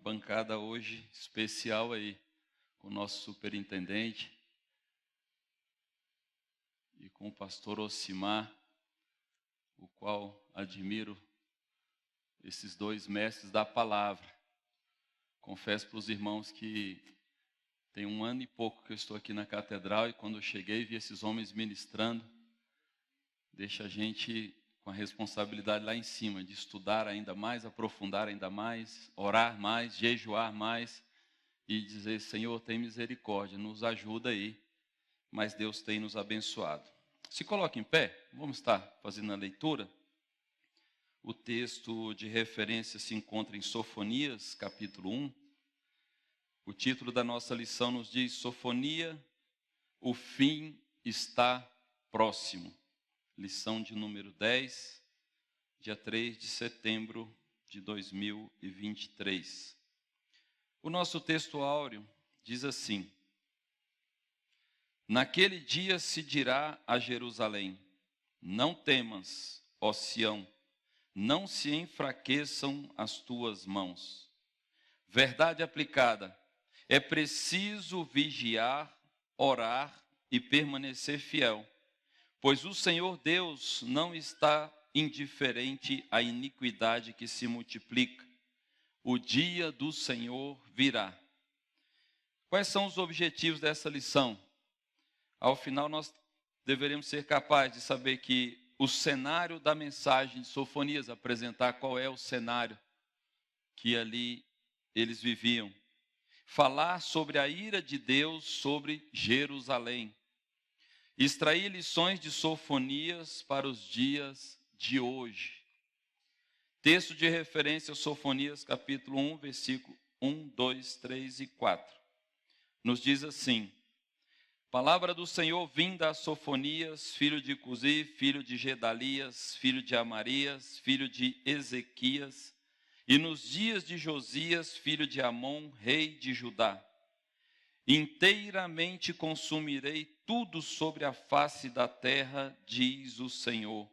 bancada hoje especial aí com o nosso superintendente e com o pastor Ocimar, o qual admiro esses dois mestres da palavra. Confesso para os irmãos que tem 1 ano e pouco que eu estou aqui na catedral e quando eu cheguei vi esses homens ministrando, deixa a gente com a responsabilidade lá em cima de estudar ainda mais, aprofundar ainda mais, orar mais, jejuar mais e dizer: Senhor, tem misericórdia, nos ajuda aí, mas Deus tem nos abençoado. Se coloque em pé, vamos estar fazendo a leitura. O texto de referência se encontra em Sofonias, capítulo 1. O título da nossa lição nos diz: Sofonia, o fim está próximo. Lição de número 10, dia 3 de setembro de 2023. O nosso texto áureo diz assim: Naquele dia se dirá a Jerusalém: Não temas, ó Sião, não se enfraqueçam as tuas mãos. Verdade aplicada: é preciso vigiar, orar e permanecer fiel, pois o Senhor Deus não está indiferente à iniquidade que se multiplica. O dia do Senhor virá. Quais são os objetivos dessa lição? Ao final, nós deveremos ser capazes de saber que o cenário da mensagem de Sofonias, apresentar qual é o cenário que ali eles viviam. Falar sobre a ira de Deus sobre Jerusalém. Extrair lições de Sofonias para os dias de hoje. Texto de referência: Sofonias, capítulo 1, versículo 1, 2, 3 e 4. Nos diz assim: Palavra do Senhor vinda a Sofonias, filho de Cusi, filho de Gedalias, filho de Amarias, filho de Ezequias, e nos dias de Josias, filho de Amon, rei de Judá. Inteiramente consumirei tudo sobre a face da terra, diz o Senhor.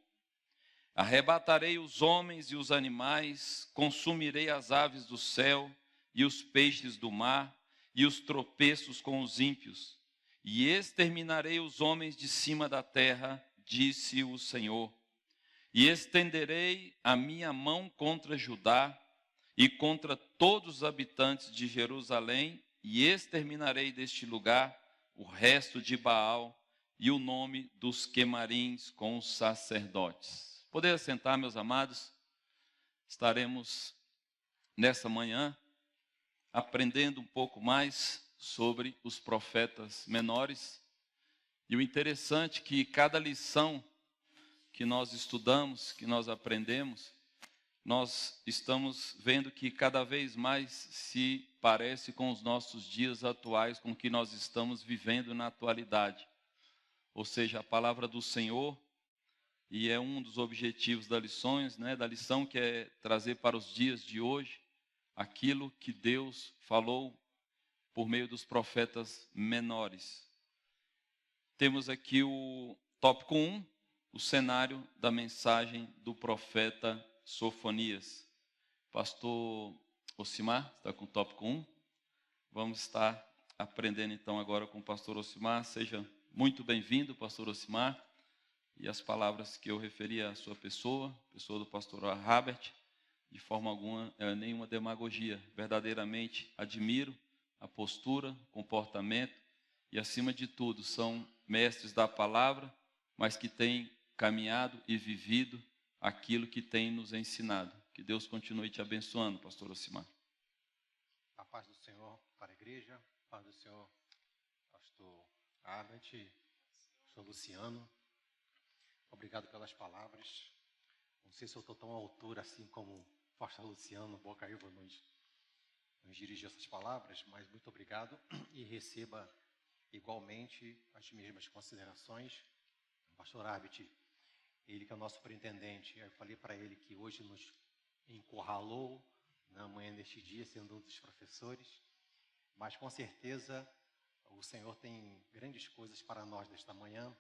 Arrebatarei os homens e os animais, consumirei as aves do céu e os peixes do mar e os tropeços com os ímpios, e exterminarei os homens de cima da terra, disse o Senhor. E estenderei a minha mão contra Judá e contra todos os habitantes de Jerusalém, e exterminarei deste lugar o resto de Baal e o nome dos quemarins com os sacerdotes. Poder assentar, meus amados? Estaremos nessa manhã aprendendo um pouco mais sobre os profetas menores. E o interessante é que cada lição que nós estudamos, que nós aprendemos, nós estamos vendo que cada vez mais se parece com os nossos dias atuais, com o que nós estamos vivendo na atualidade. Ou seja, a palavra do Senhor, e é um dos objetivos das lições, da lição, que é trazer para os dias de hoje aquilo que Deus falou por meio dos profetas menores. Temos aqui o tópico 1, o cenário da mensagem do profeta Sofonias. Pastor Ocimar está com o tópico 1. Vamos estar aprendendo então agora com o pastor Ocimar. Seja muito bem-vindo, pastor Ocimar. E as palavras que eu referi à sua pessoa do pastor Herbert, de forma alguma é nenhuma demagogia. Verdadeiramente admiro a postura, o comportamento e, acima de tudo, são mestres da palavra, mas que têm caminhado e vivido aquilo que tem nos ensinado. Que Deus continue te abençoando, pastor Ocimar. A paz do Senhor para a igreja, a paz do Senhor, pastor Herbert, pastor Luciano. Obrigado pelas palavras. Não sei se eu estou tão à altura assim como o pastor Luciano Bocaiúva nos dirigiu essas palavras, mas muito obrigado e receba igualmente as mesmas considerações. O pastor Herbert, ele que é o nosso superintendente, eu falei para ele que hoje nos encurralou na manhã deste dia, sendo um dos professores, mas com certeza o Senhor tem grandes coisas para nós desta manhã.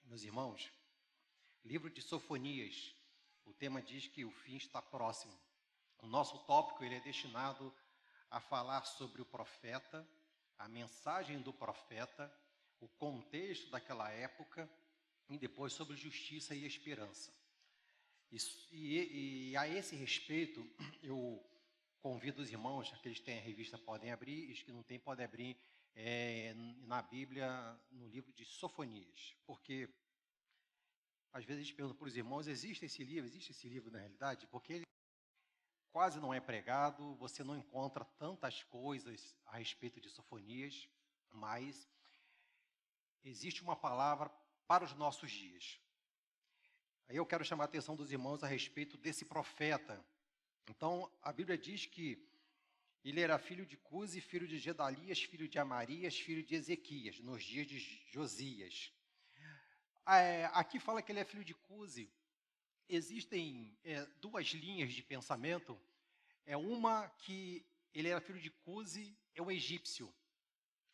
Meus irmãos, livro de Sofonias, o tema diz que o fim está próximo. O nosso tópico ele é destinado a falar sobre o profeta, a mensagem do profeta, o contexto daquela época e depois sobre justiça e esperança. E a esse respeito, eu convido os irmãos, aqueles que têm a revista podem abrir, e os que não têm podem abrir na Bíblia, no livro de Sofonias, porque às vezes a gente pergunta para os irmãos, existe esse livro na realidade? Porque ele quase não é pregado, você não encontra tantas coisas a respeito de Sofonias, mas existe uma palavra para os nossos dias. Aí eu quero chamar a atenção dos irmãos a respeito desse profeta. Então, a Bíblia diz que ele era filho de Cuzi, filho de Gedalias, filho de Amarias, filho de Ezequias, nos dias de Josias. Aqui fala que ele é filho de Cuzi. Existem duas linhas de pensamento. Uma que ele era filho de Cuzi, é um egípcio.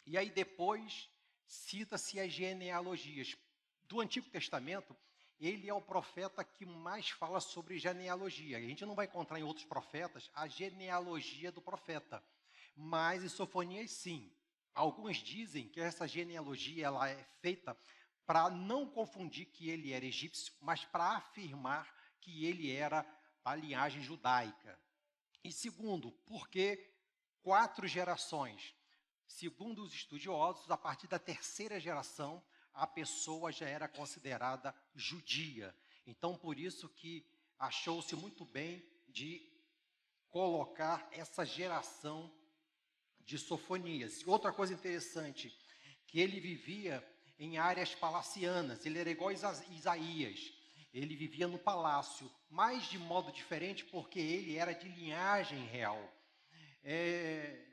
E aí depois cita-se as genealogias. Do Antigo Testamento, ele é o profeta que mais fala sobre genealogia. A gente não vai encontrar em outros profetas a genealogia do profeta. Mas em Sofonias, sim. Alguns dizem que essa genealogia ela é feita para não confundir que ele era egípcio, mas para afirmar que ele era da linhagem judaica. E segundo, porque 4 gerações. Segundo os estudiosos, a partir da 3ª geração, a pessoa já era considerada judia. Então, por isso que achou-se muito bem de colocar essa geração de Sofonias. E outra coisa interessante, que ele vivia em áreas palacianas, ele era igual a Isaías, ele vivia no palácio, mas de modo diferente porque ele era de linhagem real.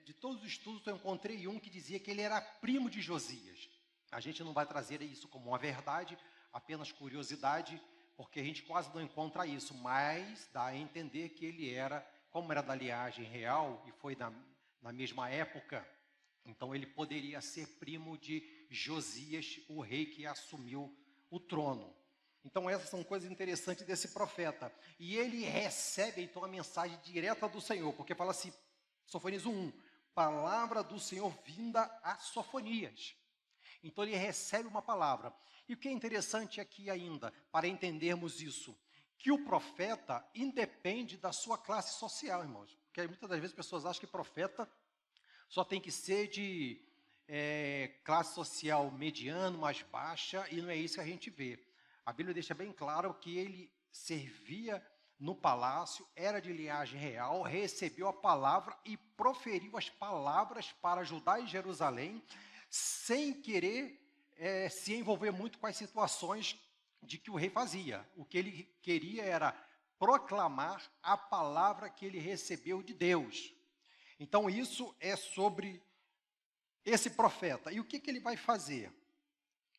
De todos os estudos eu encontrei um que dizia que ele era primo de Josias. A gente não vai trazer isso como uma verdade, apenas curiosidade, porque a gente quase não encontra isso, mas dá a entender que ele era, como era da linhagem real e foi na mesma época, então ele poderia ser primo de Josias, o rei que assumiu o trono. Então essas são coisas interessantes desse profeta. E ele recebe então a mensagem direta do Senhor, porque fala assim, Sofonias 1, palavra do Senhor vinda a Sofonias. Então ele recebe uma palavra. E o que é interessante aqui ainda, para entendermos isso, que o profeta independe da sua classe social, irmãos. Porque muitas das vezes as pessoas acham que profeta só tem que ser de classe social mediana, mais baixa, e não é isso que a gente vê. A Bíblia deixa bem claro que ele servia no palácio, era de linhagem real, recebeu a palavra e proferiu as palavras para Judá e Jerusalém, sem querer se envolver muito com as situações de que o rei fazia. O que ele queria era proclamar a palavra que ele recebeu de Deus. Então isso é sobre esse profeta. E o que ele vai fazer?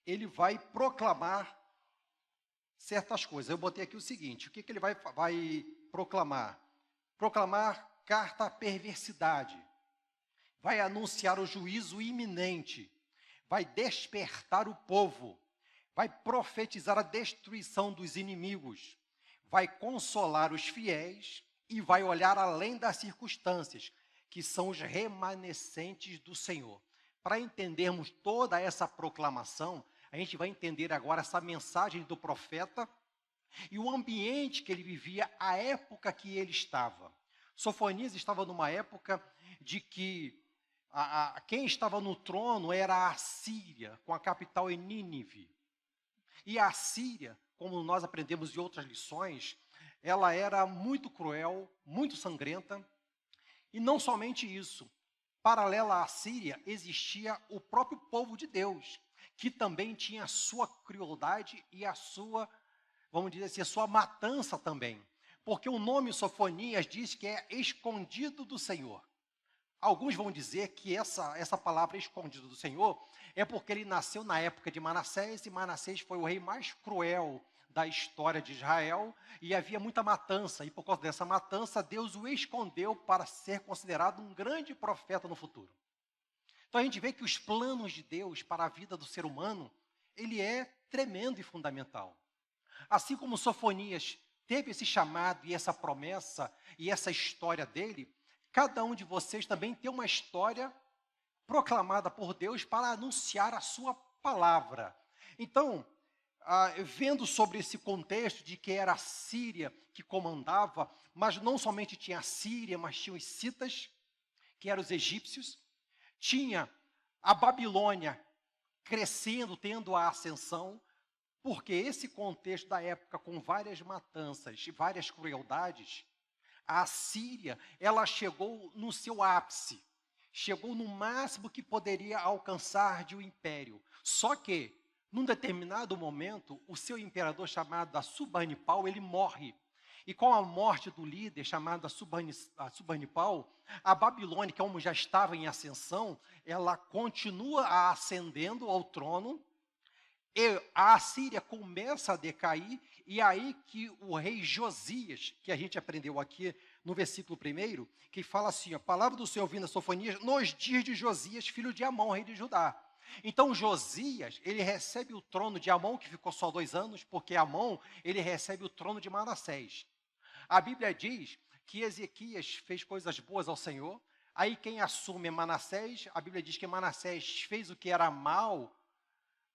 Ele vai proclamar certas coisas. Eu botei aqui o seguinte, o que ele vai proclamar? Proclamar carta à perversidade. Vai anunciar o juízo iminente. Vai despertar o povo. Vai profetizar a destruição dos inimigos. Vai consolar os fiéis e vai olhar além das circunstâncias, que são os remanescentes do Senhor. Para entendermos toda essa proclamação, a gente vai entender agora essa mensagem do profeta e o ambiente que ele vivia, a época que ele estava. Sofonias estava numa época de que quem estava no trono era a Assíria, com a capital em Nínive. E a Assíria, como nós aprendemos de outras lições, ela era muito cruel, muito sangrenta. E não somente isso, paralela à Assíria existia o próprio povo de Deus, que também tinha a sua crueldade e a sua, vamos dizer assim, a sua matança também. Porque o nome Sofonias diz que é escondido do Senhor. Alguns vão dizer que essa palavra escondido do Senhor é porque ele nasceu na época de Manassés, e Manassés foi o rei mais cruel da história de Israel, e havia muita matança, e por causa dessa matança, Deus o escondeu para ser considerado um grande profeta no futuro. Então a gente vê que os planos de Deus para a vida do ser humano, ele é tremendo e fundamental. Assim como Sofonias teve esse chamado e essa promessa e essa história dele, cada um de vocês também tem uma história proclamada por Deus para anunciar a sua palavra. Então, vendo sobre esse contexto de que era a Síria que comandava, mas não somente tinha a Síria, mas tinha os citas, que eram os egípcios, tinha a Babilônia crescendo, tendo a ascensão, porque esse contexto da época, com várias matanças e várias crueldades, a Síria, ela chegou no seu ápice, chegou no máximo que poderia alcançar de um império. Só que, num determinado momento, o seu imperador, chamado Assurbanipal, ele morre. E com a morte do líder, chamado Assurbanipal, a Babilônia, que como já estava em ascensão, ela continua ascendendo ao trono, e a Assíria começa a decair, e aí que o rei Josias, que a gente aprendeu aqui no versículo 1, que fala assim, a palavra do Senhor vindo a Sofonias, nos dias de Josias, filho de Amon, rei de Judá. Então Josias, ele recebe o trono de Amon, que ficou só 2 anos, porque Amon, ele recebe o trono de Manassés. A Bíblia diz que Ezequias fez coisas boas ao Senhor, aí quem assume é Manassés, a Bíblia diz que Manassés fez o que era mal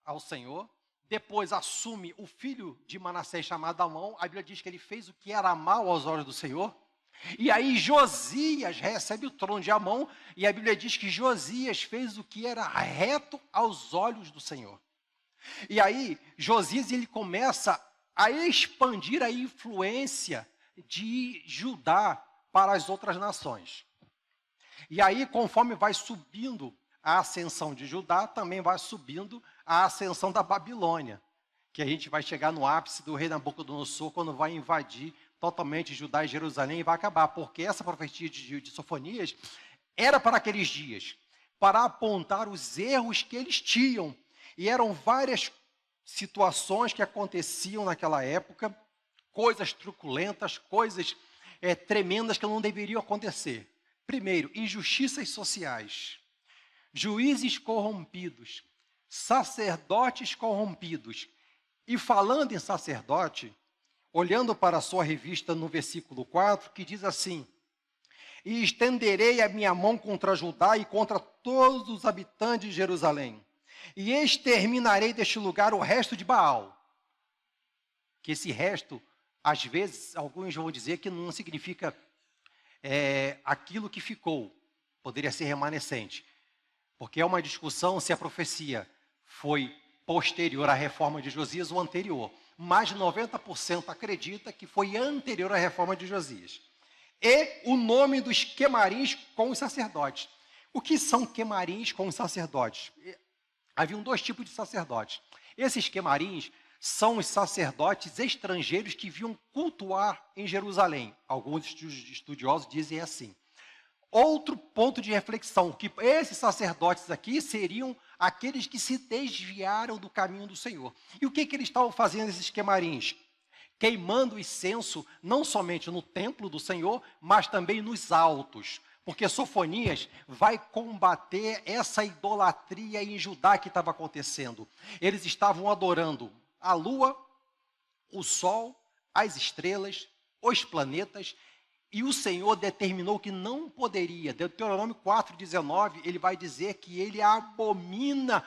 ao Senhor, depois assume o filho de Manassés chamado Amon, a Bíblia diz que ele fez o que era mal aos olhos do Senhor, e aí Josias recebe o trono de Amon, e a Bíblia diz que Josias fez o que era reto aos olhos do Senhor. E aí Josias, ele começa a expandir a influência de Judá para as outras nações. E aí, conforme vai subindo a ascensão de Judá, também vai subindo a ascensão da Babilônia, que a gente vai chegar no ápice do rei Nabucodonosor, quando vai invadir totalmente Judá e Jerusalém e vai acabar, porque essa profetia de Sofonias era para aqueles dias, para apontar os erros que eles tinham, e eram várias situações que aconteciam naquela época, coisas truculentas, coisas tremendas que não deveriam acontecer. Primeiro, injustiças sociais, juízes corrompidos, sacerdotes corrompidos. E falando em sacerdote, olhando para a sua revista no versículo 4, que diz assim, e estenderei a minha mão contra Judá e contra todos os habitantes de Jerusalém, e exterminarei deste lugar o resto de Baal. Que esse resto, às vezes, alguns vão dizer que não significa aquilo que ficou, poderia ser remanescente, porque é uma discussão se a profecia foi posterior à reforma de Josias ou anterior. Mais de 90% acredita que foi anterior à reforma de Josias. E o nome dos quemarins com os sacerdotes. O que são quemarins com os sacerdotes? Haviam 2 tipos de sacerdotes. Esses quemarins são os sacerdotes estrangeiros que vinham cultuar em Jerusalém. Alguns estudiosos dizem assim. Outro ponto de reflexão, que esses sacerdotes aqui seriam aqueles que se desviaram do caminho do Senhor. E o que eles estavam fazendo, esses quemarins? Queimando incenso, não somente no templo do Senhor, mas também nos altos. Porque Sofonias vai combater essa idolatria em Judá que estava acontecendo. Eles estavam adorando a lua, o sol, as estrelas, os planetas, e o Senhor determinou que não poderia. Deuteronômio 4,19, ele vai dizer que ele abomina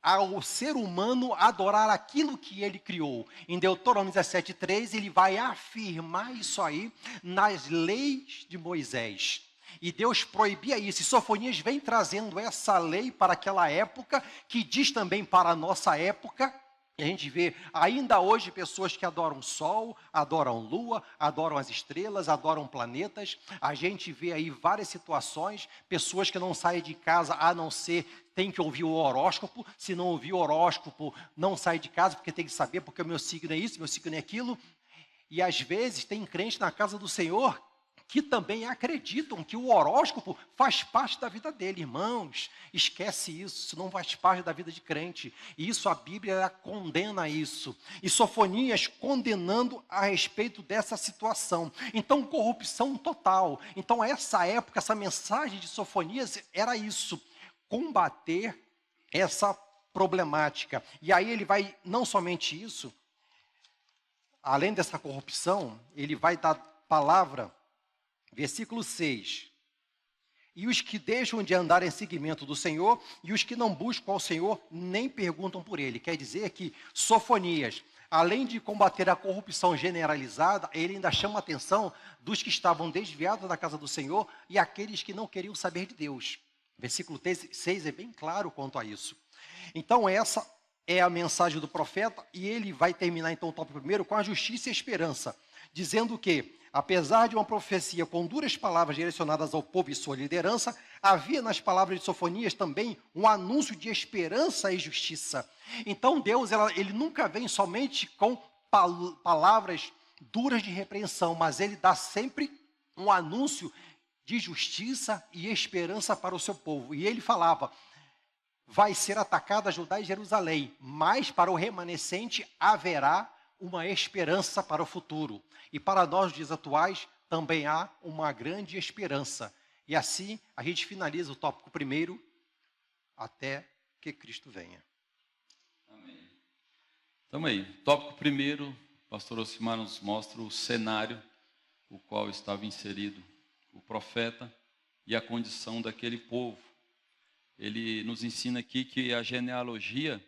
ao ser humano adorar aquilo que ele criou. Em Deuteronômio 17,3, ele vai afirmar isso aí nas leis de Moisés. E Deus proibia isso. E Sofonias vem trazendo essa lei para aquela época, que diz também para a nossa época. E a gente vê ainda hoje pessoas que adoram o sol, adoram lua, adoram as estrelas, adoram planetas. A gente vê aí várias situações, pessoas que não saem de casa a não ser, tem que ouvir o horóscopo. Se não ouvir o horóscopo, não sai de casa, porque tem que saber, porque o meu signo é isso, meu signo é aquilo. E às vezes tem crente na casa do Senhor que também acreditam que o horóscopo faz parte da vida dele. Irmãos, esquece isso não faz parte da vida de crente. E isso, a Bíblia condena isso. E Sofonias condenando a respeito dessa situação. Então, corrupção total. Então, essa época, essa mensagem de Sofonias era isso, combater essa problemática. E aí ele vai, não somente isso, além dessa corrupção, ele vai dar palavra. Versículo 6, e os que deixam de andar em seguimento do Senhor, e os que não buscam ao Senhor, nem perguntam por ele. Quer dizer que Sofonias, além de combater a corrupção generalizada, ele ainda chama a atenção dos que estavam desviados da casa do Senhor e aqueles que não queriam saber de Deus. Versículo 6 é bem claro quanto a isso. Então essa é a mensagem do profeta, e ele vai terminar então o tópico primeiro com a justiça e a esperança, dizendo que, apesar de uma profecia com duras palavras direcionadas ao povo e sua liderança, havia nas palavras de Sofonias também um anúncio de esperança e justiça. Então Deus, ele nunca vem somente com palavras duras de repreensão, mas ele dá sempre um anúncio de justiça e esperança para o seu povo. E ele falava: vai ser atacada Judá e Jerusalém, mas para o remanescente haverá uma esperança para o futuro. E para nós, nos dias atuais, também há uma grande esperança. E assim, a gente finaliza o tópico primeiro, até que Cristo venha. Amém. Então aí, tópico primeiro, o pastor Osimar nos mostra o cenário o qual estava inserido o profeta e a condição daquele povo. Ele nos ensina aqui que a genealogia,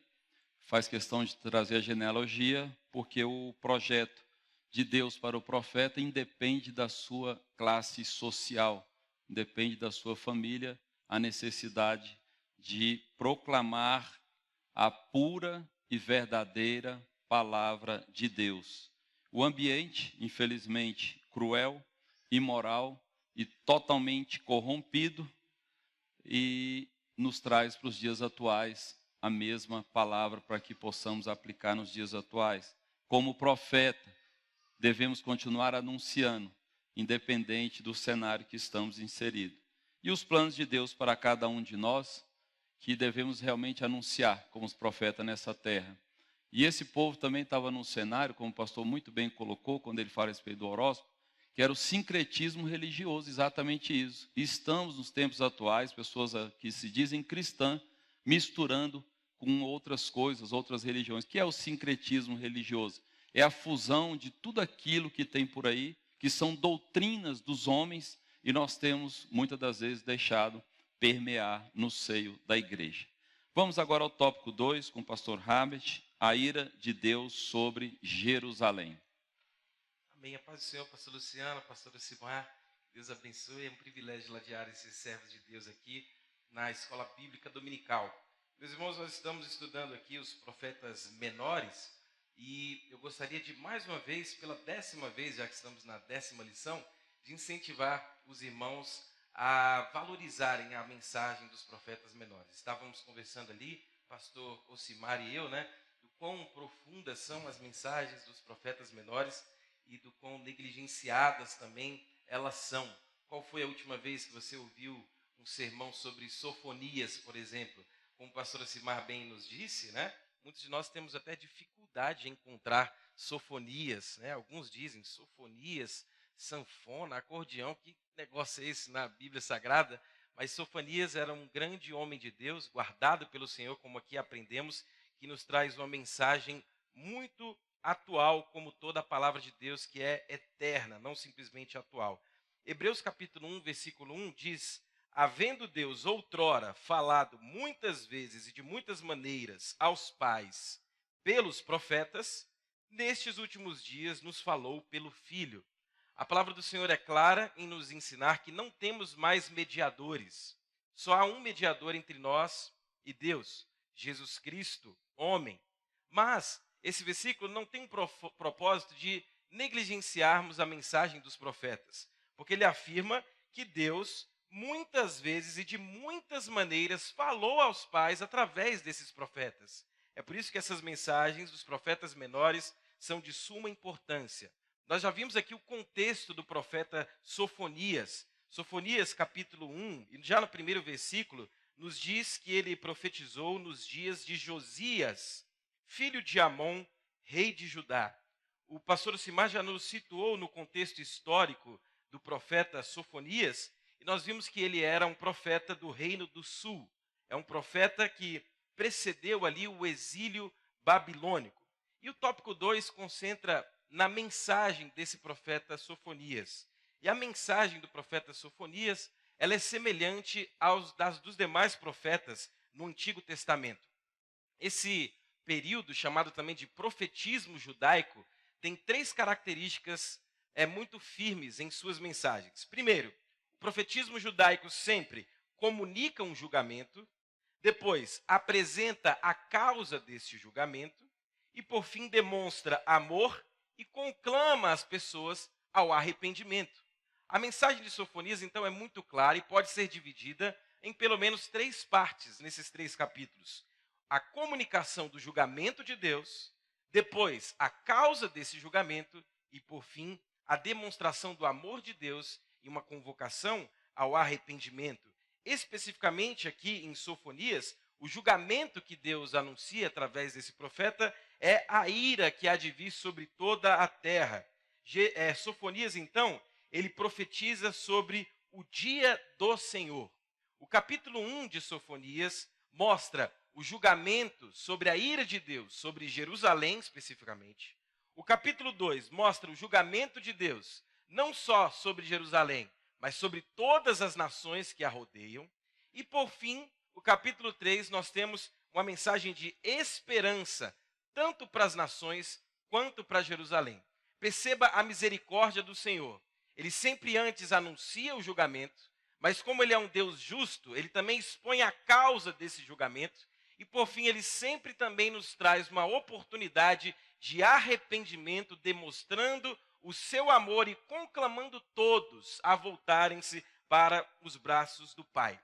faz questão de trazer a genealogia, porque o projeto de Deus para o profeta independe da sua classe social, independe da sua família, a necessidade de proclamar a pura e verdadeira palavra de Deus. O ambiente, infelizmente, cruel, imoral e totalmente corrompido, e nos traz para os dias atuais a mesma palavra para que possamos aplicar nos dias atuais. Como profeta, devemos continuar anunciando, independente do cenário que estamos inseridos. E os planos de Deus para cada um de nós, que devemos realmente anunciar como os profetas nessa terra. E esse povo também estava num cenário, como o pastor muito bem colocou, quando ele fala a respeito do horóscopo, que era o sincretismo religioso, exatamente isso. E estamos nos tempos atuais, pessoas que se dizem cristãs, misturando com outras coisas, outras religiões. O que é o sincretismo religioso? É a fusão de tudo aquilo que tem por aí, que são doutrinas dos homens, e nós temos, muitas das vezes, deixado permear no seio da igreja. Vamos agora ao tópico 2, com o pastor Habet, a ira de Deus sobre Jerusalém. Amém. A paz do Senhor, pastor Luciano, pastor Osimar, Deus abençoe. É um privilégio ladear esses servos de Deus aqui na Escola Bíblica Dominical. Meus irmãos, nós estamos estudando aqui os profetas menores, e eu gostaria de, mais uma vez, pela 10ª vez, já que estamos na 10ª lição, de incentivar os irmãos a valorizarem a mensagem dos profetas menores. Estávamos conversando ali, pastor Osimar e eu, do quão profundas são as mensagens dos profetas menores e do quão negligenciadas também elas são. Qual foi a última vez que você ouviu um sermão sobre Sofonias, por exemplo? Como o pastor Osimar bem nos disse, muitos de nós temos até dificuldade em encontrar Sofonias, Alguns dizem Sofonias, sanfona, acordeão, que negócio é esse na Bíblia Sagrada? Mas Sofonias era um grande homem de Deus, guardado pelo Senhor, como aqui aprendemos, que nos traz uma mensagem muito atual, como toda a palavra de Deus, que é eterna, não simplesmente atual. Hebreus capítulo 1, versículo 1 diz: havendo Deus outrora falado muitas vezes e de muitas maneiras aos pais pelos profetas, nestes últimos dias nos falou pelo Filho. A palavra do Senhor é clara em nos ensinar que não temos mais mediadores. Só há um mediador entre nós e Deus, Jesus Cristo, homem. Mas esse versículo não tem um propósito de negligenciarmos a mensagem dos profetas, porque ele afirma que Deus, muitas vezes e de muitas maneiras, falou aos pais através desses profetas. É por isso que essas mensagens dos profetas menores são de suma importância. Nós já vimos aqui o contexto do profeta Sofonias. Sofonias capítulo 1, e já no primeiro versículo, nos diz que ele profetizou nos dias de Josias, filho de Amon, rei de Judá. O pastor Osimar já nos situou no contexto histórico do profeta Sofonias, e nós vimos que ele era um profeta do reino do sul. É um profeta que precedeu ali o exílio babilônico. E o tópico 2 concentra na mensagem desse profeta Sofonias. E a mensagem do profeta Sofonias ela é semelhante dos demais profetas no Antigo Testamento. Esse período, chamado também de profetismo judaico, tem 3 características muito firmes em suas mensagens. Primeiro, o profetismo judaico sempre comunica um julgamento, depois apresenta a causa desse julgamento e, por fim, demonstra amor e conclama as pessoas ao arrependimento. A mensagem de Sofonias, então, é muito clara e pode ser dividida em pelo menos 3 partes nesses 3 capítulos. A comunicação do julgamento de Deus, depois a causa desse julgamento e, por fim, a demonstração do amor de Deus e uma convocação ao arrependimento. Especificamente aqui em Sofonias, o julgamento que Deus anuncia através desse profeta é a ira que há de vir sobre toda a terra. Sofonias, então, ele profetiza sobre o dia do Senhor. O capítulo 1 de Sofonias mostra o julgamento sobre a ira de Deus, sobre Jerusalém especificamente. O capítulo 2 mostra o julgamento de Deus, não só sobre Jerusalém, mas sobre todas as nações que a rodeiam. E por fim, o capítulo 3, nós temos uma mensagem de esperança, tanto para as nações quanto para Jerusalém. Perceba a misericórdia do Senhor. Ele sempre antes anuncia o julgamento, mas como ele é um Deus justo, ele também expõe a causa desse julgamento. E por fim, ele sempre também nos traz uma oportunidade de arrependimento, demonstrando o seu amor e conclamando todos a voltarem-se para os braços do Pai.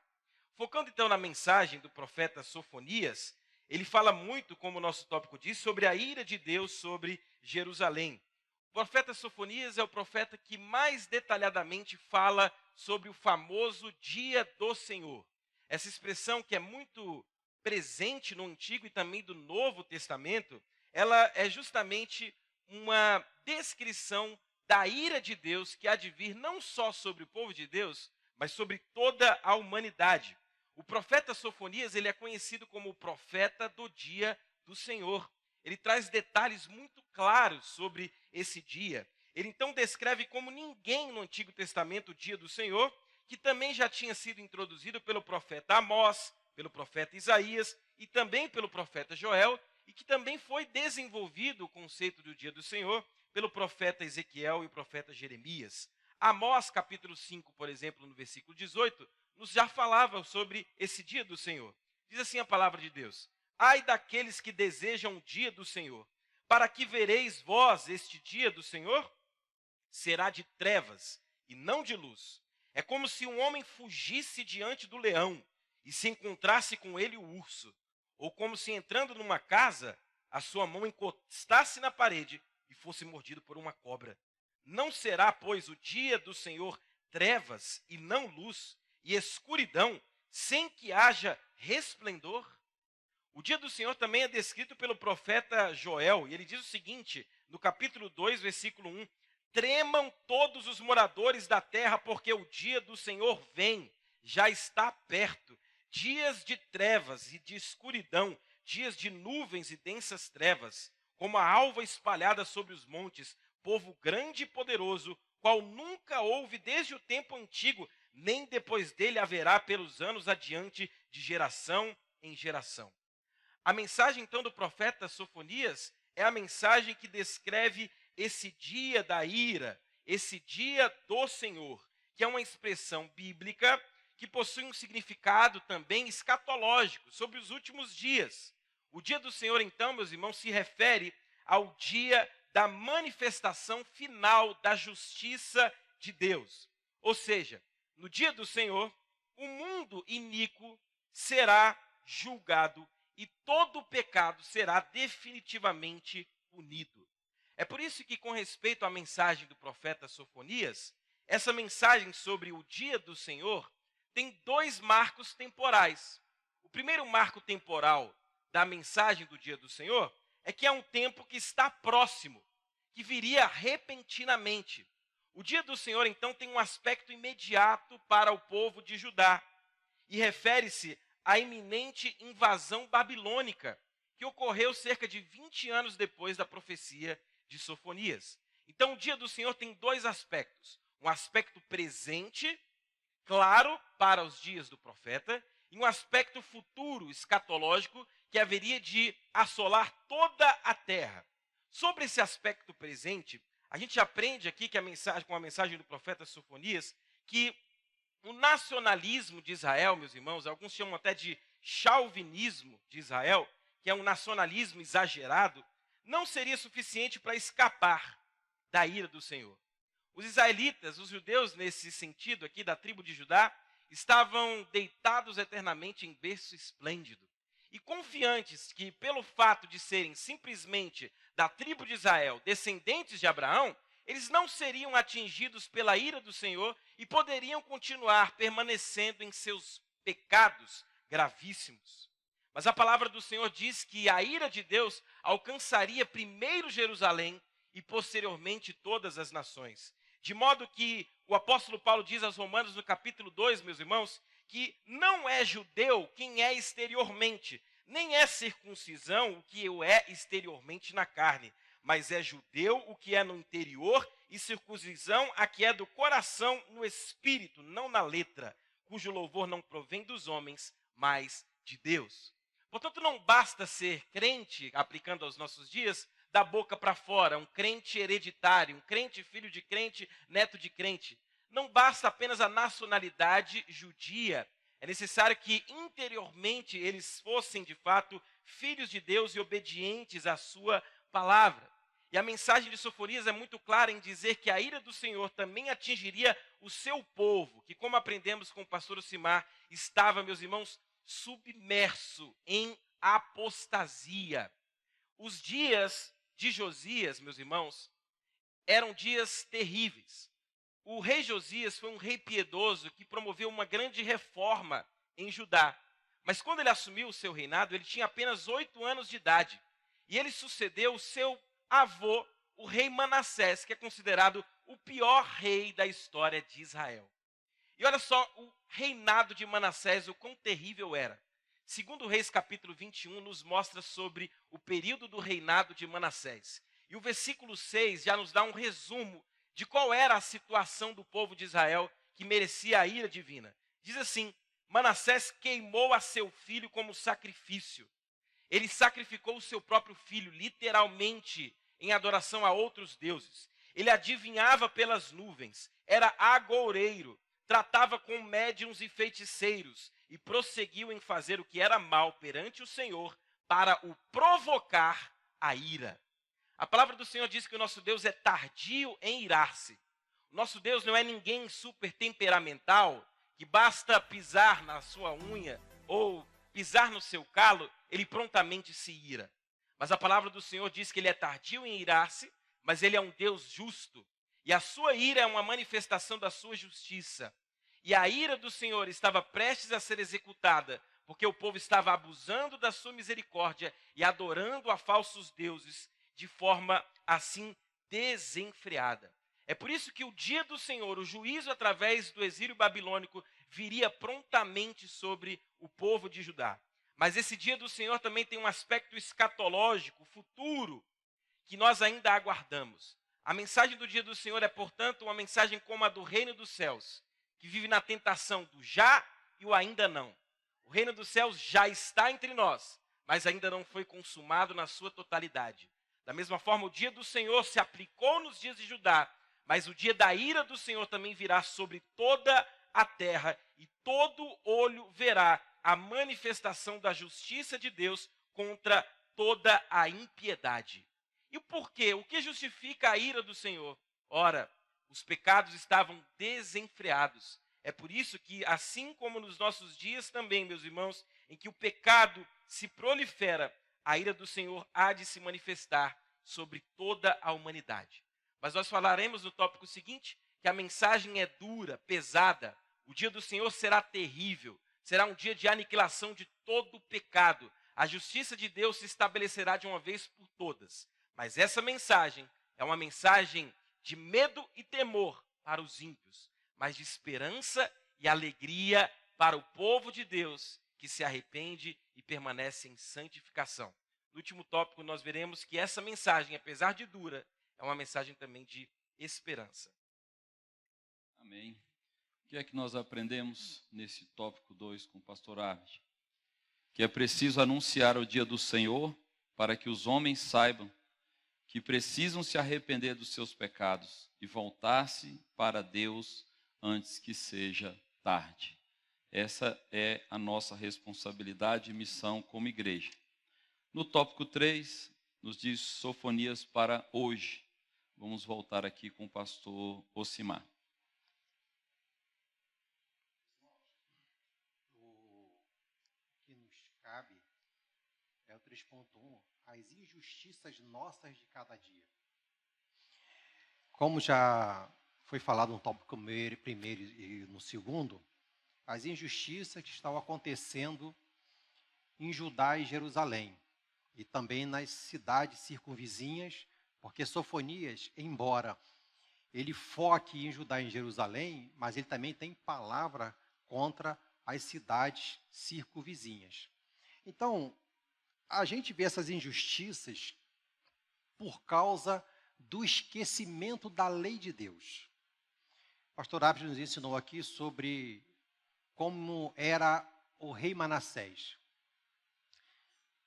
Focando então na mensagem do profeta Sofonias, ele fala muito, como o nosso tópico diz, sobre a ira de Deus sobre Jerusalém. O profeta Sofonias é o profeta que mais detalhadamente fala sobre o famoso dia do Senhor. Essa expressão que é muito presente no Antigo e também do Novo Testamento, ela é justamente uma descrição da ira de Deus que há de vir não só sobre o povo de Deus, mas sobre toda a humanidade. O profeta Sofonias, ele é conhecido como o profeta do dia do Senhor. Ele traz detalhes muito claros sobre esse dia. Ele então descreve como ninguém no Antigo Testamento o dia do Senhor, que também já tinha sido introduzido pelo profeta Amós, pelo profeta Isaías e também pelo profeta Joel, e que também foi desenvolvido o conceito do dia do Senhor pelo profeta Ezequiel e o profeta Jeremias. Amós, capítulo 5, por exemplo, no versículo 18, nos já falava sobre esse dia do Senhor. Diz assim a palavra de Deus: ai daqueles que desejam o dia do Senhor, para que vereis vós este dia do Senhor? Será de trevas e não de luz. É como se um homem fugisse diante do leão e se encontrasse com ele o urso, ou como se entrando numa casa, a sua mão encostasse na parede e fosse mordido por uma cobra. Não será, pois, o dia do Senhor trevas e não luz, e escuridão, sem que haja resplendor? O dia do Senhor também é descrito pelo profeta Joel, e ele diz o seguinte, no capítulo 2, versículo 1, tremam todos os moradores da terra, porque o dia do Senhor vem, já está perto. Dias de trevas e de escuridão, dias de nuvens e densas trevas, como a alva espalhada sobre os montes, povo grande e poderoso, qual nunca houve desde o tempo antigo, nem depois dele haverá pelos anos adiante, de geração em geração. A mensagem, então, do profeta Sofonias é a mensagem que descreve esse dia da ira, esse dia do Senhor, que é uma expressão bíblica que possui um significado também escatológico sobre os últimos dias. O dia do Senhor, então, meus irmãos, se refere ao dia da manifestação final da justiça de Deus. Ou seja, no dia do Senhor, o mundo iníquo será julgado e todo o pecado será definitivamente punido. É por isso que, com respeito à mensagem do profeta Sofonias, essa mensagem sobre o dia do Senhor tem 2 marcos temporais. O primeiro marco temporal da mensagem do dia do Senhor é que é um tempo que está próximo, que viria repentinamente. O dia do Senhor, então, tem um aspecto imediato para o povo de Judá e refere-se à iminente invasão babilônica, que ocorreu cerca de 20 anos depois da profecia de Sofonias. Então, o dia do Senhor tem 2 aspectos. Um aspecto presente, claro para os dias do profeta e um aspecto futuro, escatológico, que haveria de assolar toda a terra. Sobre esse aspecto presente, a gente aprende aqui que com a mensagem do profeta Sofonias, que o nacionalismo de Israel, meus irmãos, alguns chamam até de chauvinismo de Israel, que é um nacionalismo exagerado, não seria suficiente para escapar da ira do Senhor. Os israelitas, os judeus, nesse sentido aqui da tribo de Judá, estavam deitados eternamente em berço esplêndido e confiantes que, pelo fato de serem simplesmente da tribo de Israel, descendentes de Abraão, eles não seriam atingidos pela ira do Senhor e poderiam continuar permanecendo em seus pecados gravíssimos. Mas a palavra do Senhor diz que a ira de Deus alcançaria primeiro Jerusalém e posteriormente todas as nações. De modo que o apóstolo Paulo diz aos Romanos no capítulo 2, meus irmãos, que não é judeu quem é exteriormente, nem é circuncisão o que é exteriormente na carne, mas é judeu o que é no interior e circuncisão a que é do coração no espírito, não na letra, cujo louvor não provém dos homens, mas de Deus. Portanto, não basta ser crente, aplicando aos nossos dias, da boca para fora, um crente hereditário, um crente filho de crente, neto de crente. Não basta apenas a nacionalidade judia. É necessário que interiormente eles fossem, de fato, filhos de Deus e obedientes à sua palavra. E a mensagem de Sofonias é muito clara em dizer que a ira do Senhor também atingiria o seu povo, que, como aprendemos com o pastor Osimar, estava, meus irmãos, submerso em apostasia. Os dias de Josias, meus irmãos, eram dias terríveis. O rei Josias foi um rei piedoso que promoveu uma grande reforma em Judá. Mas quando ele assumiu o seu reinado, ele tinha apenas 8 anos de idade. E ele sucedeu o seu avô, o rei Manassés, que é considerado o pior rei da história de Israel. E olha só o reinado de Manassés, o quão terrível era. Segundo Reis capítulo 21 nos mostra sobre o período do reinado de Manassés. E o versículo 6 já nos dá um resumo de qual era a situação do povo de Israel que merecia a ira divina. Diz assim: Manassés queimou a seu filho como sacrifício. Ele sacrificou o seu próprio filho, literalmente, em adoração a outros deuses. Ele adivinhava pelas nuvens, era agoureiro, tratava com médiuns e feiticeiros e prosseguiu em fazer o que era mal perante o Senhor para o provocar a ira. A palavra do Senhor diz que o nosso Deus é tardio em irar-se. O nosso Deus não é ninguém super temperamental, que basta pisar na sua unha ou pisar no seu calo, ele prontamente se ira. Mas a palavra do Senhor diz que ele é tardio em irar-se, mas ele é um Deus justo. E a sua ira é uma manifestação da sua justiça. E a ira do Senhor estava prestes a ser executada, porque o povo estava abusando da sua misericórdia e adorando a falsos deuses de forma assim desenfreada. É por isso que o dia do Senhor, o juízo através do exílio babilônico, viria prontamente sobre o povo de Judá. Mas esse dia do Senhor também tem um aspecto escatológico, futuro, que nós ainda aguardamos. A mensagem do dia do Senhor é, portanto, uma mensagem como a do reino dos céus, que vive na tentação do já e o ainda não. O reino dos céus já está entre nós, mas ainda não foi consumado na sua totalidade. Da mesma forma, o dia do Senhor se aplicou nos dias de Judá, mas o dia da ira do Senhor também virá sobre toda a terra, e todo olho verá a manifestação da justiça de Deus contra toda a impiedade. E o porquê? O que justifica a ira do Senhor? Ora, os pecados estavam desenfreados. É por isso que, assim como nos nossos dias também, meus irmãos, em que o pecado se prolifera, a ira do Senhor há de se manifestar sobre toda a humanidade. Mas nós falaremos no tópico seguinte, que a mensagem é dura, pesada. O dia do Senhor será terrível, será um dia de aniquilação de todo o pecado. A justiça de Deus se estabelecerá de uma vez por todas. Mas essa mensagem é uma mensagem de medo e temor para os ímpios, mas de esperança e alegria para o povo de Deus que se arrepende e permanece em santificação. No último tópico, nós veremos que essa mensagem, apesar de dura, é uma mensagem também de esperança. Amém. que é que nós aprendemos nesse tópico 2 com o pastor Arvid? Que é preciso anunciar o dia do Senhor para que os homens saibam que precisam se arrepender dos seus pecados e voltar-se para Deus antes que seja tarde. Essa é a nossa responsabilidade e missão como igreja. No tópico 3, nos diz Sofonias para hoje. Vamos voltar aqui com o pastor Ocimar. O que nos cabe é o 3.1, as injustiças nossas de cada dia. Como já foi falado no tópico primeiro e no segundo, as injustiças que estavam acontecendo em Judá e Jerusalém, e também nas cidades circunvizinhas, porque Sofonias, embora ele foque em Judá e em Jerusalém, mas ele também tem palavra contra as cidades circunvizinhas. Então, a gente vê essas injustiças por causa do esquecimento da lei de Deus. O pastor Abel nos ensinou aqui sobre como era o rei Manassés,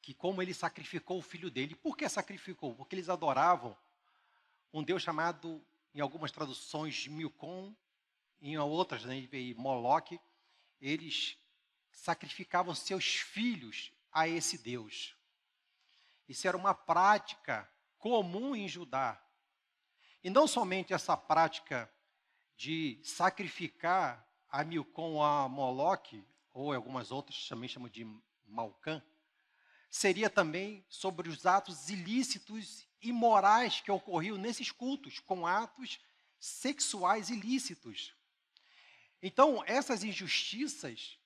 que como ele sacrificou o filho dele. Por que sacrificou? Porque eles adoravam um deus chamado, em algumas traduções, Milcom, em outras, né, Moloque. Eles sacrificavam seus filhos a esse deus. Isso era uma prática comum em Judá. E não somente essa prática de sacrificar a Milcom ou a Moloque, ou algumas outras também chamam de Malcã, seria também sobre os atos ilícitos e morais que ocorriam nesses cultos, com atos sexuais ilícitos. Então, essas injustiças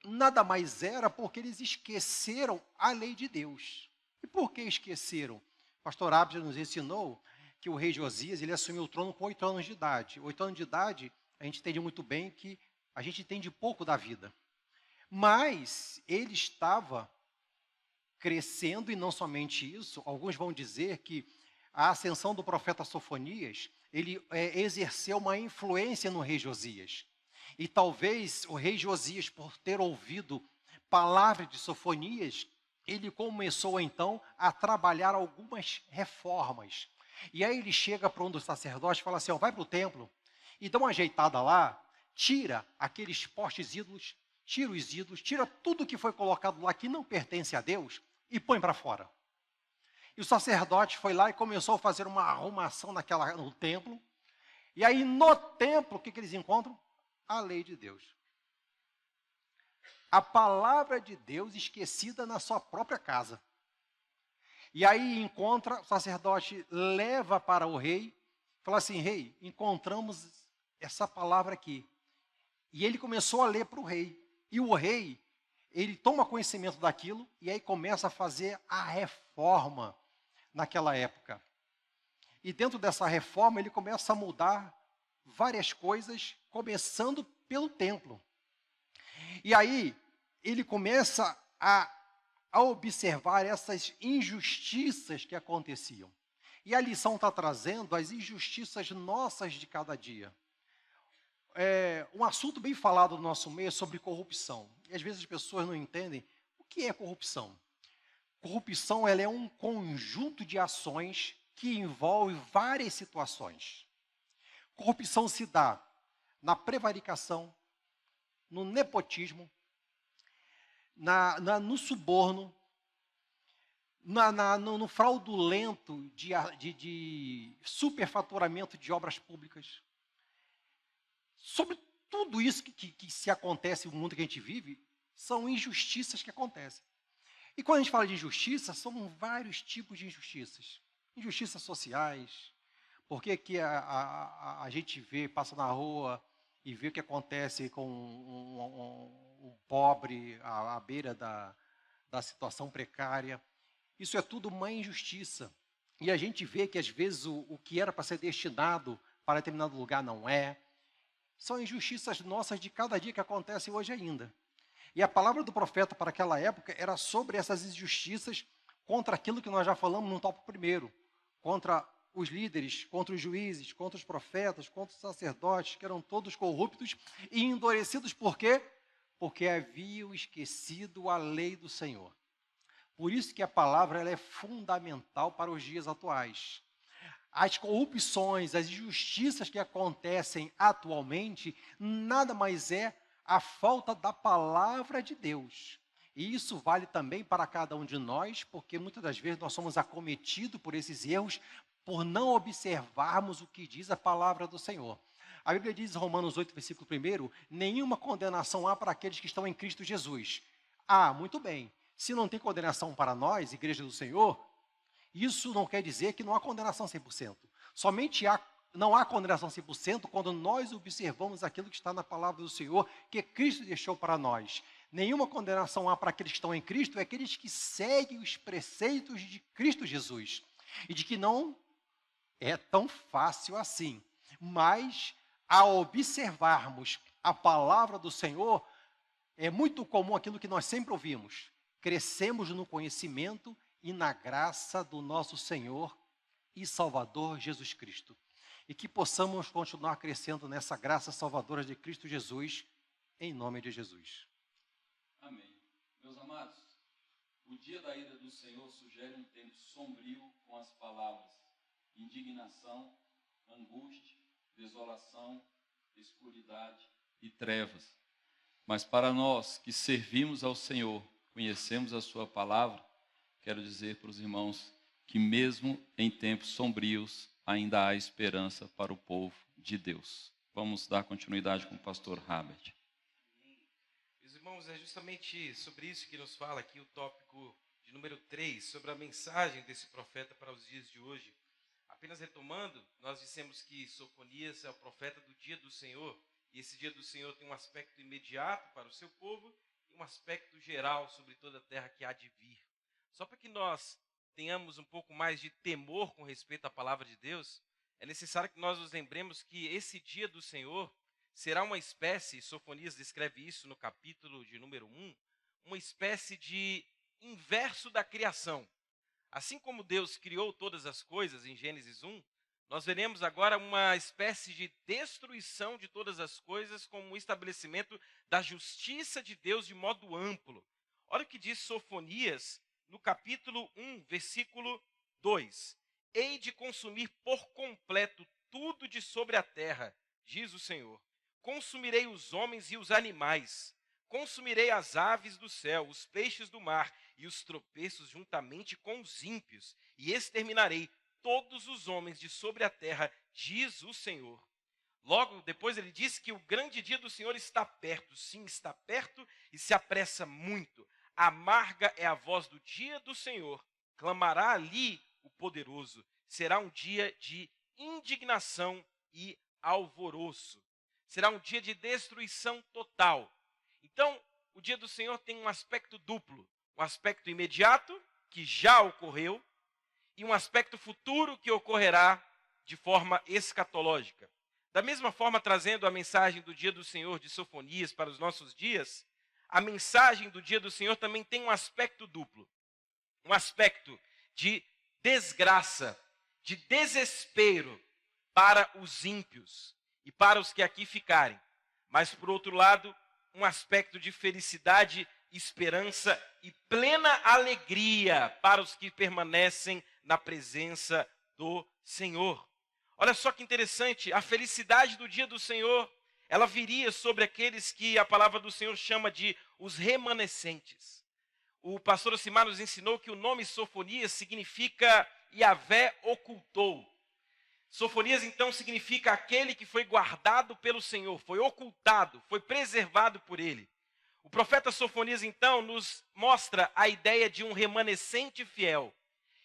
nada mais era porque eles esqueceram a lei de Deus. E por que esqueceram? O pastor Abner nos ensinou que o rei Josias ele assumiu o trono com 8 anos de idade. 8 anos de idade, a gente entende muito bem que a gente entende pouco da vida. Mas ele estava crescendo, e não somente isso, alguns vão dizer que a ascensão do profeta Sofonias, ele exerceu uma influência no rei Josias. E talvez o rei Josias, por ter ouvido palavras de Sofonias, ele começou então a trabalhar algumas reformas. E aí ele chega para um dos sacerdotes e fala assim, vai para o templo e dá uma ajeitada lá, tira aqueles postes ídolos, tira os ídolos, tira tudo que foi colocado lá que não pertence a Deus e põe para fora. E o sacerdote foi lá e começou a fazer uma arrumação no templo. E aí no templo, o que eles encontram? A lei de Deus. A palavra de Deus esquecida na sua própria casa. E aí encontra, o sacerdote leva para o rei, fala assim, rei, encontramos essa palavra aqui. E ele começou a ler para o rei. E o rei, ele toma conhecimento daquilo e aí começa a fazer a reforma naquela época. E dentro dessa reforma ele começa a mudar várias coisas, começando pelo templo. E aí ele começa a observar essas injustiças que aconteciam. E a lição está trazendo as injustiças nossas de cada dia. Um assunto bem falado no nosso meio é sobre corrupção. E às vezes as pessoas não entendem o que é corrupção. Corrupção ela é um conjunto de ações que envolve várias situações. Corrupção se dá na prevaricação, no nepotismo, no suborno, no fraudulento de superfaturamento de obras públicas. Sobre tudo isso que se acontece no mundo que a gente vive, são injustiças que acontecem. E quando a gente fala de injustiça, são vários tipos de injustiças. Injustiças sociais, porque que a gente passa na rua e vê o que acontece com um pobre à beira da situação precária. Isso é tudo uma injustiça. E a gente vê que às vezes o que era para ser destinado para determinado lugar não é. São injustiças nossas de cada dia que acontecem hoje ainda. E a palavra do profeta para aquela época era sobre essas injustiças contra aquilo que nós já falamos no tópico primeiro, contra os líderes, contra os juízes, contra os profetas, contra os sacerdotes, que eram todos corruptos e endurecidos. Por quê? Porque haviam esquecido a lei do Senhor. Por isso que a palavra ela é fundamental para os dias atuais. As corrupções, as injustiças que acontecem atualmente, nada mais é a falta da palavra de Deus. E isso vale também para cada um de nós, porque muitas das vezes nós somos acometidos por esses erros, por não observarmos o que diz a palavra do Senhor. A Bíblia diz em Romanos 8, versículo 1, nenhuma condenação há para aqueles que estão em Cristo Jesus. Muito bem. Se não tem condenação para nós, Igreja do Senhor, isso não quer dizer que não há condenação 100%. Somente não há condenação 100% quando nós observamos aquilo que está na palavra do Senhor, que Cristo deixou para nós. Nenhuma condenação há para aqueles que estão em Cristo, é aqueles que seguem os preceitos de Cristo Jesus. E de que não é tão fácil assim. Mas, ao observarmos a palavra do Senhor, é muito comum aquilo que nós sempre ouvimos. Crescemos no conhecimento e na graça do nosso Senhor e Salvador Jesus Cristo. E que possamos continuar crescendo nessa graça salvadora de Cristo Jesus, em nome de Jesus. Amém. Meus amados, o dia da ira do Senhor sugere um tempo sombrio com as palavras indignação, angústia, desolação, escuridade e trevas. Mas para nós que servimos ao Senhor, conhecemos a sua palavra, quero dizer para os irmãos que mesmo em tempos sombrios, ainda há esperança para o povo de Deus. Vamos dar continuidade com o pastor Herbert. Meus irmãos, é justamente sobre isso que nos fala aqui o tópico de número 3, sobre a mensagem desse profeta para os dias de hoje. Apenas retomando, nós dissemos que Sofonias é o profeta do dia do Senhor, e esse dia do Senhor tem um aspecto imediato para o seu povo e um aspecto geral sobre toda a terra que há de vir. Só para que nós tenhamos um pouco mais de temor com respeito à palavra de Deus, é necessário que nós nos lembremos que esse dia do Senhor será uma espécie, Sofonias descreve isso no capítulo de número 1, uma espécie de inverso da criação. Assim como Deus criou todas as coisas em Gênesis 1, nós veremos agora uma espécie de destruição de todas as coisas como um estabelecimento da justiça de Deus de modo amplo. Olha o que diz Sofonias no capítulo 1, versículo 2. Hei de consumir por completo tudo de sobre a terra, diz o Senhor. Consumirei os homens e os animais. Consumirei as aves do céu, os peixes do mar e os tropeços juntamente com os ímpios. E exterminarei todos os homens de sobre a terra, diz o Senhor. Logo depois ele diz que o grande dia do Senhor está perto. Sim, está perto e se apressa muito. Amarga é a voz do dia do Senhor. Clamará ali o poderoso. Será um dia de indignação e alvoroço. Será um dia de destruição total. Então, o dia do Senhor tem um aspecto duplo. Um aspecto imediato, que já ocorreu, e um aspecto futuro que ocorrerá de forma escatológica. Da mesma forma, trazendo a mensagem do dia do Senhor de Sofonias para os nossos dias, a mensagem do dia do Senhor também tem um aspecto duplo. Um aspecto de desgraça, de desespero para os ímpios e para os que aqui ficarem. Mas, por outro lado, um aspecto de felicidade, esperança e plena alegria para os que permanecem na presença do Senhor. Olha só que interessante, a felicidade do dia do Senhor, ela viria sobre aqueles que a palavra do Senhor chama de os remanescentes. O pastor Osimar nos ensinou que o nome Sofonias significa Yahvé ocultou. Sofonias, então, significa aquele que foi guardado pelo Senhor, foi ocultado, foi preservado por ele. O profeta Sofonias, então, nos mostra a ideia de um remanescente fiel.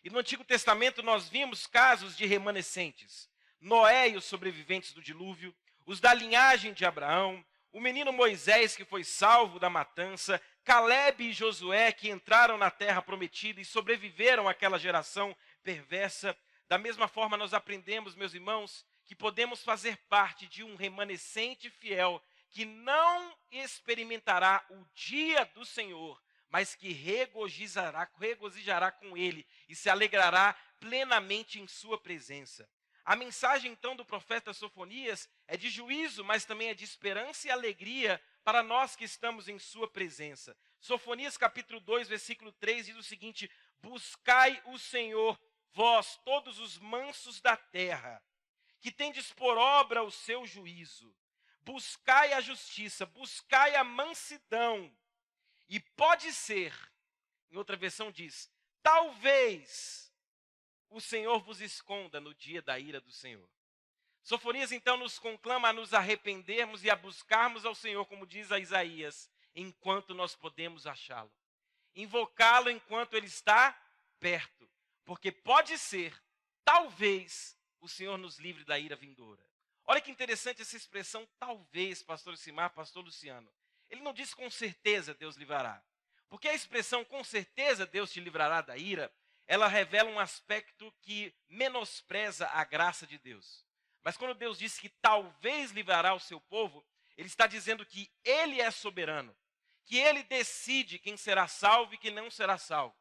E no Antigo Testamento nós vimos casos de remanescentes. Noé e os sobreviventes do dilúvio, os da linhagem de Abraão, o menino Moisés que foi salvo da matança, Calebe e Josué que entraram na terra prometida e sobreviveram àquela geração perversa. Da mesma forma nós aprendemos, meus irmãos, que podemos fazer parte de um remanescente fiel que não experimentará o dia do Senhor, mas que regozijará com ele e se alegrará plenamente em sua presença. A mensagem, então, do profeta Sofonias é de juízo, mas também é de esperança e alegria para nós que estamos em sua presença. Sofonias capítulo 2, versículo 3 diz o seguinte: buscai o Senhor, vós, todos os mansos da terra, que tendes por obra o seu juízo. Buscai a justiça, buscai a mansidão. E pode ser, em outra versão diz, talvez o Senhor vos esconda no dia da ira do Senhor. Sofonias então nos conclama a nos arrependermos e a buscarmos ao Senhor, como diz a Isaías, enquanto nós podemos achá-lo. Invocá-lo enquanto ele está perto, porque pode ser, talvez, o Senhor nos livre da ira vindoura. Olha que interessante essa expressão, talvez, pastor Simar, pastor Luciano. Ele não diz com certeza Deus livrará. Porque a expressão com certeza Deus te livrará da ira, ela revela um aspecto que menospreza a graça de Deus. Mas quando Deus diz que talvez livrará o seu povo, ele está dizendo que ele é soberano, que ele decide quem será salvo e quem não será salvo,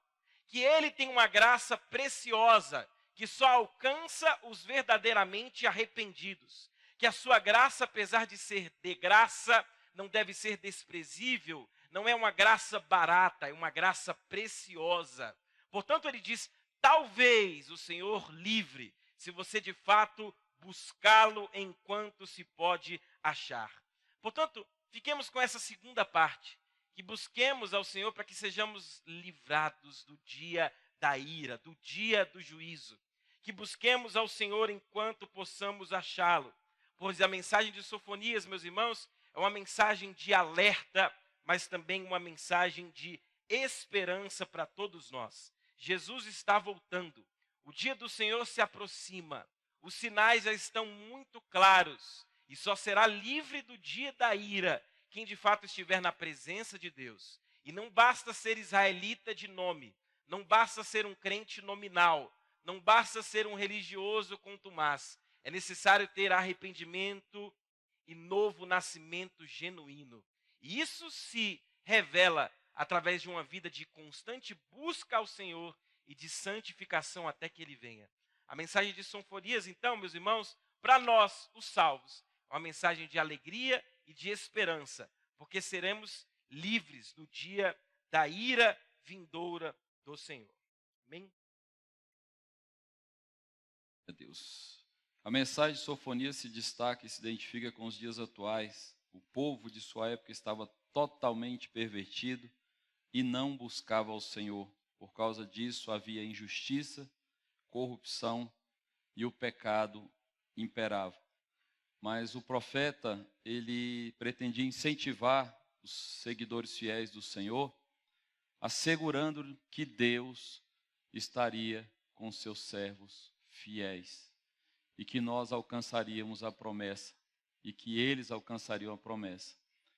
que ele tem uma graça preciosa que só alcança os verdadeiramente arrependidos, que a sua graça, apesar de ser de graça, não deve ser desprezível, não é uma graça barata, é uma graça preciosa. Portanto, ele diz, talvez o Senhor livre, se você de fato buscá-lo enquanto se pode achar. Portanto, fiquemos com essa segunda parte, que busquemos ao Senhor para que sejamos livrados do dia da ira, do dia do juízo. Que busquemos ao Senhor enquanto possamos achá-lo. Pois a mensagem de Sofonias, meus irmãos, é uma mensagem de alerta, mas também uma mensagem de esperança para todos nós. Jesus está voltando. O dia do Senhor se aproxima. Os sinais já estão muito claros. E só será livre do dia da ira quem de fato estiver na presença de Deus. E não basta ser israelita de nome. Não basta ser um crente nominal. Não basta ser um religioso contumaz. É necessário ter arrependimento e novo nascimento genuíno. E isso se revela através de uma vida de constante busca ao Senhor e de santificação até que Ele venha. A mensagem de Sofonias, então, meus irmãos, para nós, os salvos, é uma mensagem de alegria e de esperança, porque seremos livres do dia da ira vindoura do Senhor. Amém? Deus. A mensagem de Sofonias se destaca e se identifica com os dias atuais. O povo de sua época estava totalmente pervertido e não buscava ao Senhor. Por causa disso havia injustiça, corrupção e o pecado imperava. Mas o profeta, ele pretendia incentivar os seguidores fiéis do Senhor, assegurando que Deus estaria com seus servos fiéis e que nós alcançaríamos a promessa e que eles alcançariam a promessa.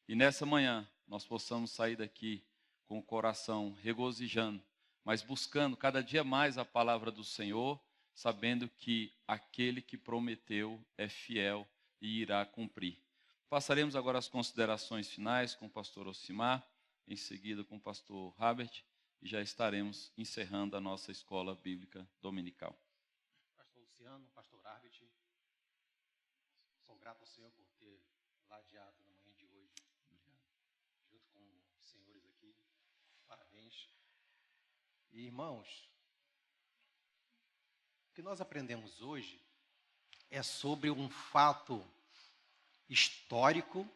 E nessa manhã nós possamos sair daqui com o coração regozijando, mas buscando cada dia mais a palavra do Senhor, sabendo que aquele que prometeu é fiel e irá cumprir. Passaremos agora as considerações finais com o pastor Osimar, em seguida com o pastor Herbert, e já estaremos encerrando a nossa escola bíblica dominical. Pastor Luciano, pastor Herbert, sou grato ao Senhor por ter ladeado na manhã de hoje, junto com os senhores aqui. Parabéns. E, irmãos, o que nós aprendemos hoje é sobre um fato histórico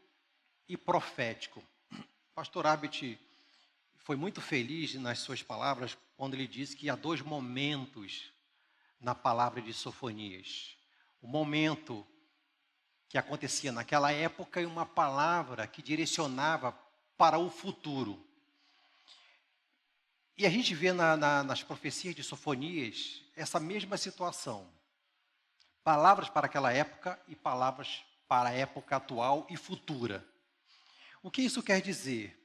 e profético. O pastor Herbert foi muito feliz nas suas palavras quando ele disse que há dois momentos na palavra de Sofonias. O momento que acontecia naquela época e uma palavra que direcionava para o futuro. E a gente vê nas profecias de Sofonias essa mesma situação. Palavras para aquela época e palavras para a época atual e futura. O que isso quer dizer?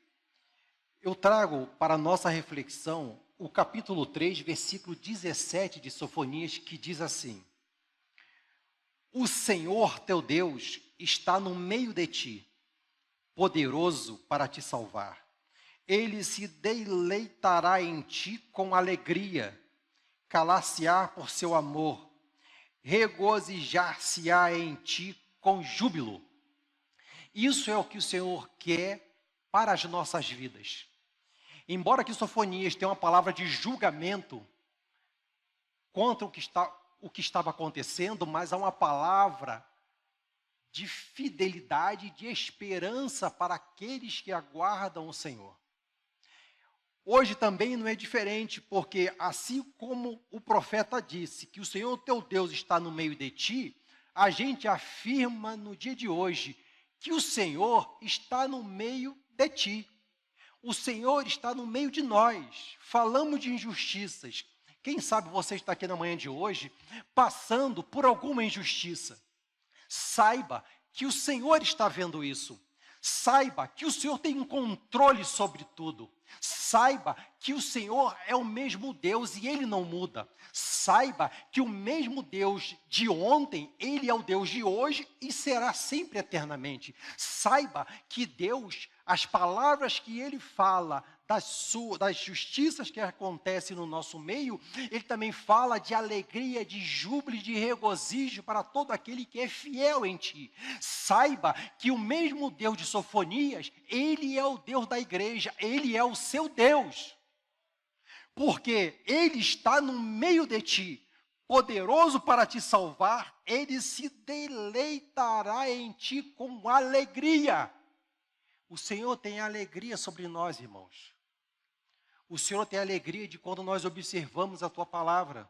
Eu trago para a nossa reflexão o capítulo 3, versículo 17 de Sofonias, que diz assim: o Senhor teu Deus está no meio de ti, poderoso para te salvar. Ele se deleitará em ti com alegria, calar-se-á por seu amor, regozijar-se-á em ti com júbilo. Isso é o que o Senhor quer para as nossas vidas. Embora que Sofonias tenha uma palavra de julgamento contra o que estava acontecendo, mas há uma palavra de fidelidade e de esperança para aqueles que aguardam o Senhor. Hoje também não é diferente, porque assim como o profeta disse que o Senhor teu Deus está no meio de ti, a gente afirma no dia de hoje que o Senhor está no meio de ti. O Senhor está no meio de nós. Falamos de injustiças. Quem sabe você está aqui na manhã de hoje passando por alguma injustiça. Saiba que o Senhor está vendo isso. Saiba que o Senhor tem um controle sobre tudo. Saiba que o Senhor é o mesmo Deus e Ele não muda. Saiba que o mesmo Deus de ontem, Ele é o Deus de hoje e será sempre eternamente. Saiba que Deus, as palavras que Ele fala, das justiças que acontecem no nosso meio, Ele também fala de alegria, de júbilo, de regozijo para todo aquele que é fiel em ti. Saiba que o mesmo Deus de Sofonias, Ele é o Deus da igreja, Ele é o seu Deus. Porque Ele está no meio de ti, poderoso para te salvar, Ele se deleitará em ti com alegria. O Senhor tem alegria sobre nós, irmãos. O Senhor tem alegria de quando nós observamos a Tua palavra.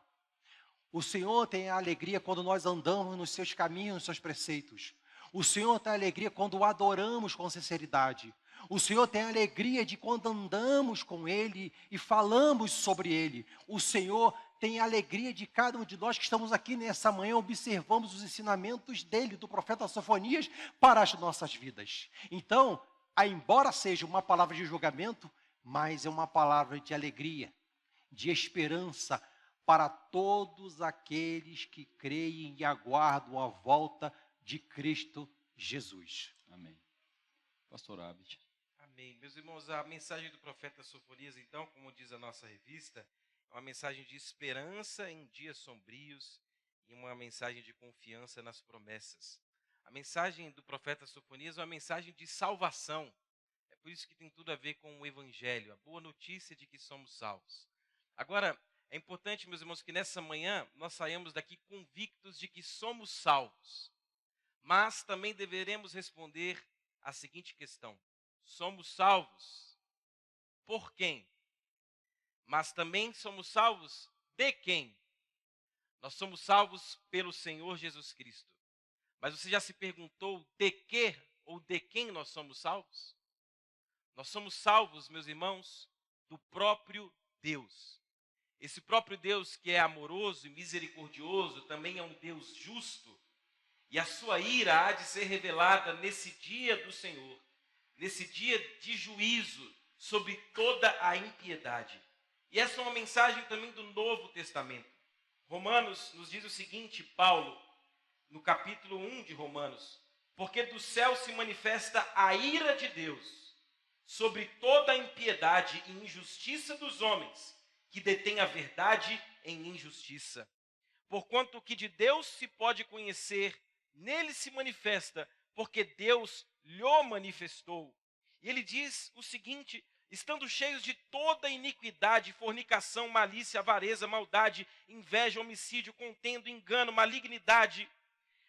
O Senhor tem alegria quando nós andamos nos Seus caminhos, nos Seus preceitos. O Senhor tem alegria quando o adoramos com sinceridade. O Senhor tem alegria de quando andamos com Ele e falamos sobre Ele. O Senhor tem alegria de cada um de nós que estamos aqui nessa manhã, observamos os ensinamentos dEle, do profeta Sofonias, para as nossas vidas. Então, embora seja uma palavra de julgamento, mas é uma palavra de alegria, de esperança para todos aqueles que creem e aguardam a volta de Cristo Jesus. Amém. Pastor Abit. Amém. Meus irmãos, a mensagem do profeta Sofonias, então, como diz a nossa revista, é uma mensagem de esperança em dias sombrios e uma mensagem de confiança nas promessas. A mensagem do profeta Sofonias é uma mensagem de salvação. É por isso que tem tudo a ver com o Evangelho, a boa notícia de que somos salvos. Agora, é importante, meus irmãos, que nessa manhã nós saímos daqui convictos de que somos salvos. Mas também deveremos responder a seguinte questão: somos salvos por quem? Mas também somos salvos de quem? Nós somos salvos pelo Senhor Jesus Cristo. Mas você já se perguntou de que ou de quem nós somos salvos? Nós somos salvos, meus irmãos, do próprio Deus. Esse próprio Deus que é amoroso e misericordioso, também é um Deus justo. E a sua ira há de ser revelada nesse dia do Senhor, nesse dia de juízo sobre toda a impiedade. E essa é uma mensagem também do Novo Testamento. Romanos nos diz o seguinte, Paulo, no capítulo 1 de Romanos: porque do céu se manifesta a ira de Deus sobre toda a impiedade e injustiça dos homens, que detêm a verdade em injustiça. Porquanto o que de Deus se pode conhecer, nele se manifesta, porque Deus lhe manifestou. E ele diz o seguinte: estando cheios de toda iniquidade, fornicação, malícia, avareza, maldade, inveja, homicídio, contendo, engano, malignidade,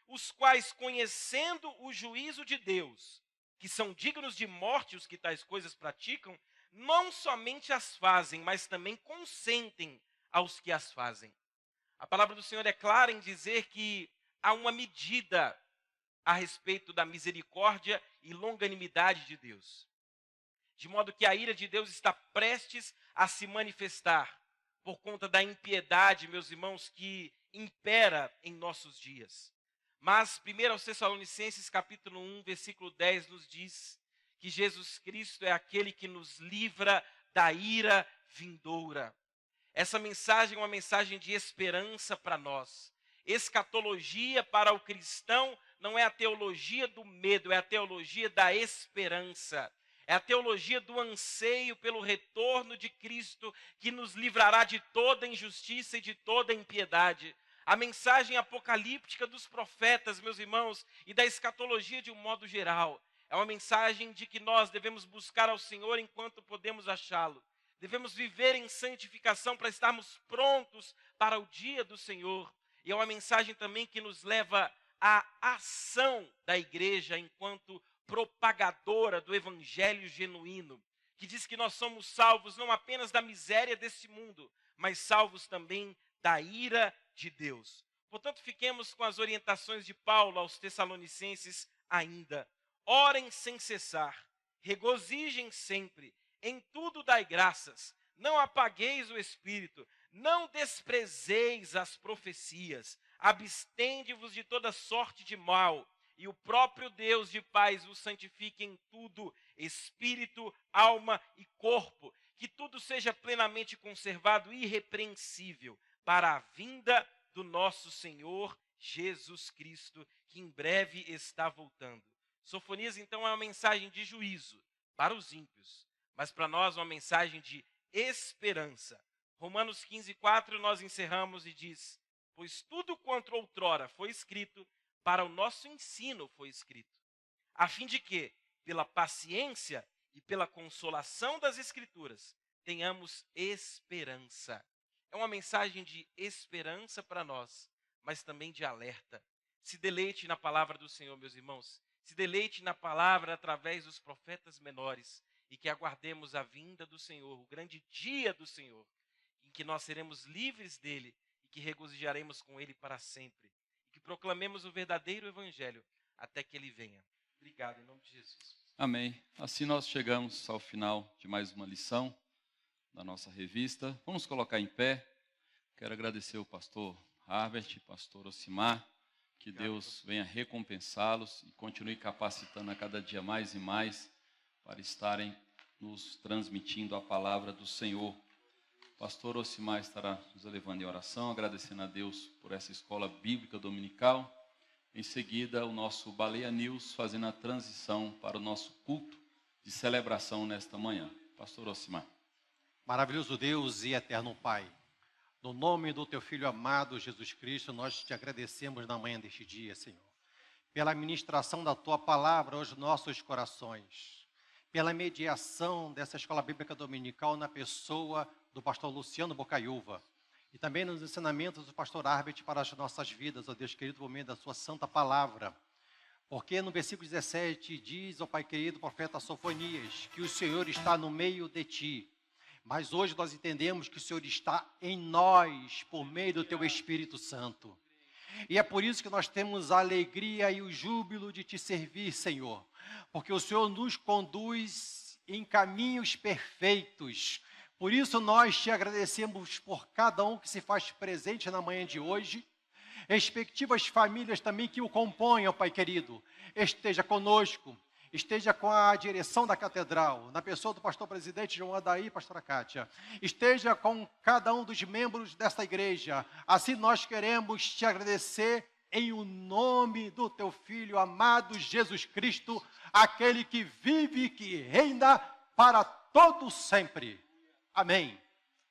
os quais, conhecendo o juízo de Deus, que são dignos de morte os que tais coisas praticam, não somente as fazem, mas também consentem aos que as fazem. A palavra do Senhor é clara em dizer que há uma medida a respeito da misericórdia e longanimidade de Deus. De modo que a ira de Deus está prestes a se manifestar por conta da impiedade, meus irmãos, que impera em nossos dias. Mas 1 Tessalonicenses capítulo 1, versículo 10 nos diz que Jesus Cristo é aquele que nos livra da ira vindoura. Essa mensagem é uma mensagem de esperança para nós. Escatologia para o cristão não é a teologia do medo, é a teologia da esperança. É a teologia do anseio pelo retorno de Cristo que nos livrará de toda injustiça e de toda impiedade. A mensagem apocalíptica dos profetas, meus irmãos, e da escatologia de um modo geral, é uma mensagem de que nós devemos buscar ao Senhor enquanto podemos achá-lo. Devemos viver em santificação para estarmos prontos para o dia do Senhor. E é uma mensagem também que nos leva à ação da igreja enquanto propagadora do evangelho genuíno, que diz que nós somos salvos não apenas da miséria deste mundo, mas salvos também da ira de Deus. Portanto, fiquemos com as orientações de Paulo aos Tessalonicenses ainda. Orem sem cessar, regozijem sempre, em tudo dai graças, não apagueis o espírito, não desprezeis as profecias, abstende-vos de toda sorte de mal, e o próprio Deus de paz os santifique em tudo, espírito, alma e corpo, que tudo seja plenamente conservado irrepreensível para a vinda do nosso Senhor Jesus Cristo, que em breve está voltando. Sofonias, então, é uma mensagem de juízo para os ímpios, mas para nós uma mensagem de esperança. Romanos 15:4 nós encerramos e diz: pois tudo quanto outrora foi escrito, para o nosso ensino foi escrito, a fim de que, pela paciência e pela consolação das Escrituras, tenhamos esperança. É uma mensagem de esperança para nós, mas também de alerta. Se deleite na palavra do Senhor, meus irmãos. Se deleite na palavra através dos profetas menores e que aguardemos a vinda do Senhor, o grande dia do Senhor, em que nós seremos livres dele e que regozijaremos com ele para sempre. E que proclamemos o verdadeiro evangelho até que ele venha. Obrigado, em nome de Jesus. Amém. Assim nós chegamos ao final de mais uma lição da nossa revista. Vamos colocar em pé. Quero agradecer ao pastor Harbert, pastor Osimar, que Deus venha recompensá-los e continue capacitando a cada dia mais e mais para estarem nos transmitindo a palavra do Senhor. Pastor Osimar estará nos elevando em oração, agradecendo a Deus por essa escola bíblica dominical. Em seguida, o nosso Baleia News fazendo a transição para o nosso culto de celebração nesta manhã. Pastor Osimar. Maravilhoso Deus e eterno Pai, no nome do Teu Filho amado Jesus Cristo, nós te agradecemos na manhã deste dia, Senhor, pela ministração da Tua palavra aos nossos corações, pela mediação dessa escola bíblica dominical na pessoa do pastor Luciano Bocaiúva, e também nos ensinamentos do pastor Harbert para as nossas vidas, ó Deus querido, por meio da sua santa palavra. Porque no versículo 17 diz, ó Pai querido, profeta Sofonias, que o Senhor está no meio de ti. Mas hoje nós entendemos que o Senhor está em nós, por meio do teu Espírito Santo. E é por isso que nós temos a alegria e o júbilo de te servir, Senhor. Porque o Senhor nos conduz em caminhos perfeitos. Por isso nós te agradecemos por cada um que se faz presente na manhã de hoje. Respectivas famílias também que o compõem, ó Pai querido, esteja conosco, esteja com a direção da catedral, na pessoa do pastor presidente João Adair, pastora Kátia, esteja com cada um dos membros desta igreja. Assim nós queremos te agradecer em o nome do teu Filho amado Jesus Cristo, aquele que vive e que reina para todo sempre. Amém.